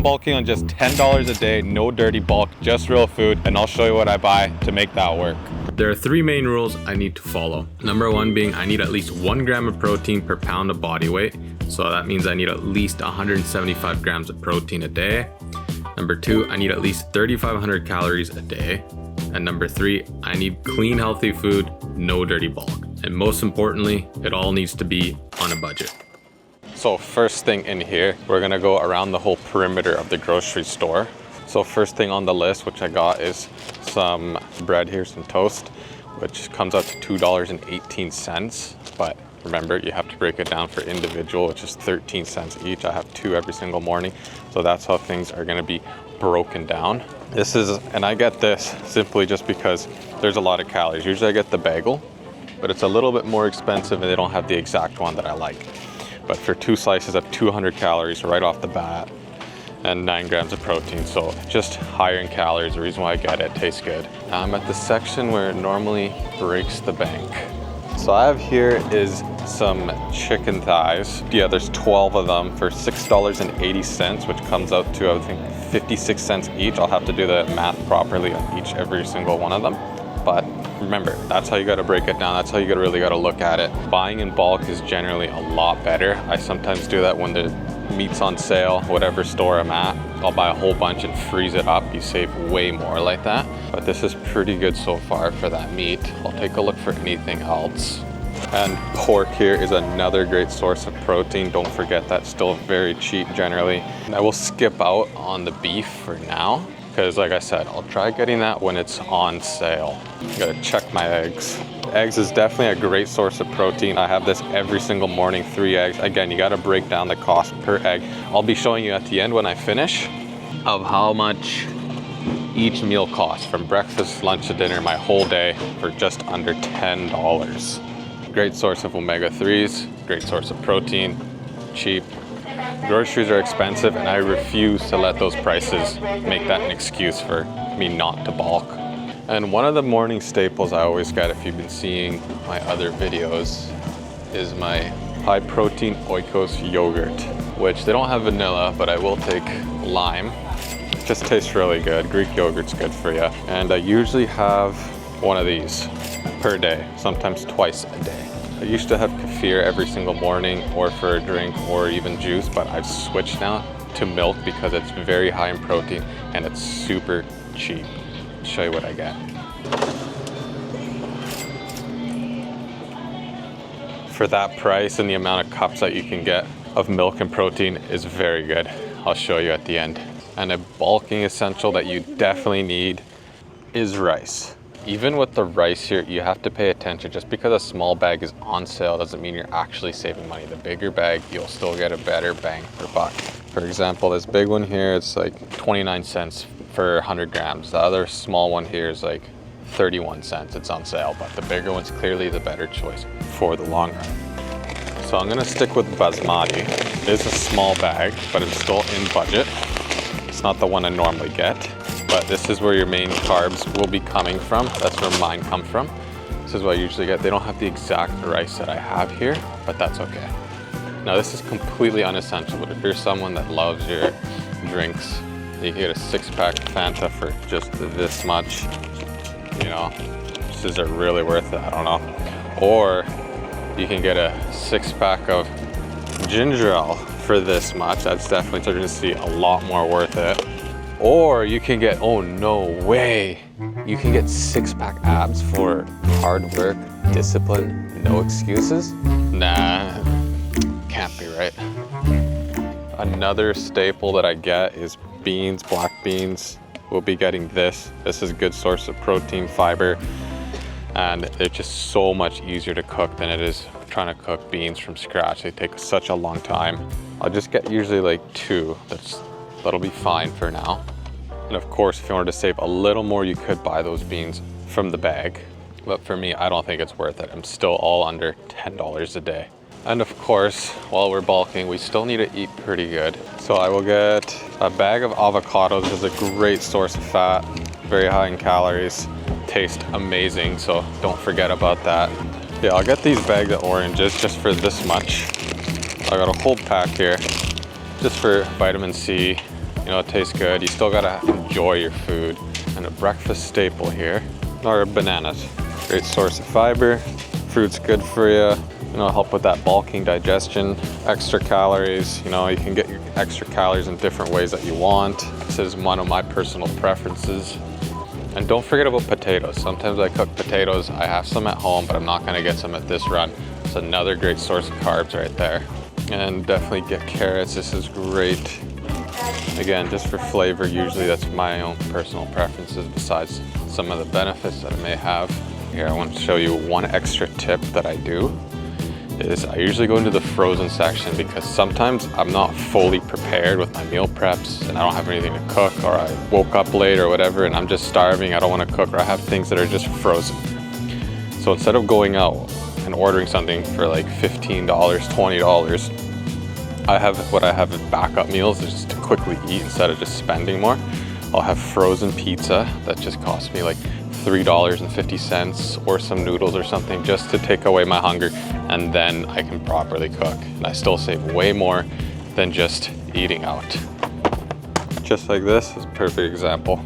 I'm bulking on just $10 a day, no dirty bulk, just real food, and I'll show you what I buy to make that work. There are 3 main rules I need to follow. Number 1 being I need at least 1 gram of protein per pound of body weight. So that means I need at least 175 grams of protein a day. Number 2, I need at least 3,500 calories a day. And number 3, I need clean, healthy food, no dirty bulk. And most importantly, it all needs to be on a budget. So first thing in here, we're gonna go around the whole perimeter of the grocery store. So first thing on the list, which I got, is some bread here, some toast, which comes out to $2.18. But remember, you have to break it down for individual, which is 13 cents each. I have 2 every single morning. So that's how things are gonna be broken down. And I get this simply just because there's a lot of calories. Usually I get the bagel, but it's a little bit more expensive and they don't have the exact one that I like. But for 2 slices of 200 calories right off the bat and 9 grams of protein. So just higher in calories, the reason why I get it, tastes good. Now I'm at the section where it normally breaks the bank. So I have here is some chicken thighs. Yeah, there's 12 of them for $6.80, which comes out to, I think, 56 cents each. I'll have to do the math properly on every single one of them. But remember, that's how you gotta break it down. That's how you really gotta look at it. Buying in bulk is generally a lot better. I sometimes do that when the meat's on sale, whatever store I'm at. I'll buy a whole bunch and freeze it up. You save way more like that. But this is pretty good so far for that meat. I'll take a look for anything else. And pork here is another great source of protein. Don't forget, that's still very cheap generally. And I will skip out on the beef for now, because like I said, I'll try getting that when it's on sale. Gotta check my eggs. Eggs is definitely a great source of protein. I have this every single morning, 3 eggs. Again, you gotta break down the cost per egg. I'll be showing you at the end when I finish of how much each meal costs, from breakfast, lunch to dinner, my whole day, for just under $10. Great source of omega-3s, great source of protein, cheap. Groceries are expensive and I refuse to let those prices make that an excuse for me not to bulk. And one of the morning staples I always get, if you've been seeing my other videos, is my high protein Oikos yogurt, which they don't have vanilla, but I will take lime. It just tastes really good. Greek yogurt's good for you. And I usually have one of these per day, sometimes twice a day. I used to have kefir every single morning, or for a drink, or even juice, but I've switched now to milk because it's very high in protein and it's super cheap. I'll show you what I get. For that price and the amount of cups that you can get of milk and protein is very good. I'll show you at the end. And a bulking essential that you definitely need is rice. Even with the rice here, you have to pay attention. Just because a small bag is on sale doesn't mean you're actually saving money. The bigger bag, you'll still get a better bang per buck. For example, this big one here, it's like 29 cents for 100 grams. The other small one here is like 31 cents. It's on sale, but the bigger one's clearly the better choice for the long run. So I'm gonna stick with basmati. It is a small bag, but it's still in budget. It's not the one I normally get. But this is where your main carbs will be coming from. That's where mine come from. This is what I usually get. They don't have the exact rice that I have here, but that's okay. Now this is completely unessential, but if you're someone that loves your drinks, you can get a 6-pack Fanta for just this much. You know, these are really worth it, I don't know. Or you can get a 6-pack of ginger ale for this much. That's definitely, you're gonna see a lot more worth it. Or you can get, oh no way, you can get 6-pack abs for hard work, discipline, no excuses? Nah, can't be right. Another staple that I get is beans, black beans. We'll be getting this. This is a good source of protein, fiber, and it's just so much easier to cook than it is trying to cook beans from scratch. They take such a long time. I'll just get usually like 2. That'll be fine for now. And of course, if you wanted to save a little more, you could buy those beans from the bag. But for me, I don't think it's worth it. I'm still all under $10 a day. And of course, while we're bulking, we still need to eat pretty good. So I will get a bag of avocados. This is a great source of fat, very high in calories, taste amazing. So don't forget about that. Yeah, I'll get these bags of oranges just for this much. I got a whole pack here just for vitamin C you know, it tastes good. You still gotta enjoy your food. And a breakfast staple here are bananas. Great source of fiber. Fruit's good for you. You know, help with that bulking digestion. Extra calories, you know, you can get your extra calories in different ways that you want. This is one of my personal preferences. And don't forget about potatoes. Sometimes I cook potatoes. I have some at home, but I'm not gonna get some at this run. It's another great source of carbs right there. And definitely get carrots. This is great. Again, just for flavor, usually that's my own personal preferences besides some of the benefits that it may have. Here, I want to show you one extra tip that I do. Is I usually go into the frozen section because sometimes I'm not fully prepared with my meal preps and I don't have anything to cook, or I woke up late or whatever and I'm just starving, I don't want to cook, or I have things that are just frozen. So instead of going out and ordering something for like $15, $20, I have what I have as backup meals just to quickly eat instead of just spending more. I'll have frozen pizza that just costs me like $3.50, or some noodles or something just to take away my hunger, and then I can properly cook. And I still save way more than just eating out. Just like this is a perfect example.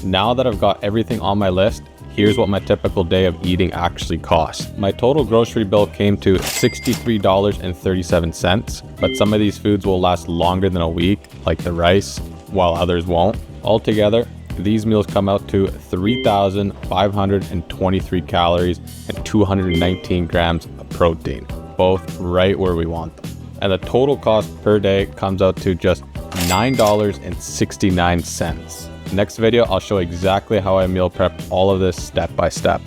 Now that I've got everything on my list, here's what my typical day of eating actually costs. My total grocery bill came to $63.37, but some of these foods will last longer than a week, like the rice, while others won't. Altogether, these meals come out to 3,523 calories and 219 grams of protein, both right where we want them. And the total cost per day comes out to just $9.69. Next video, I'll show exactly how I meal prep all of this step by step.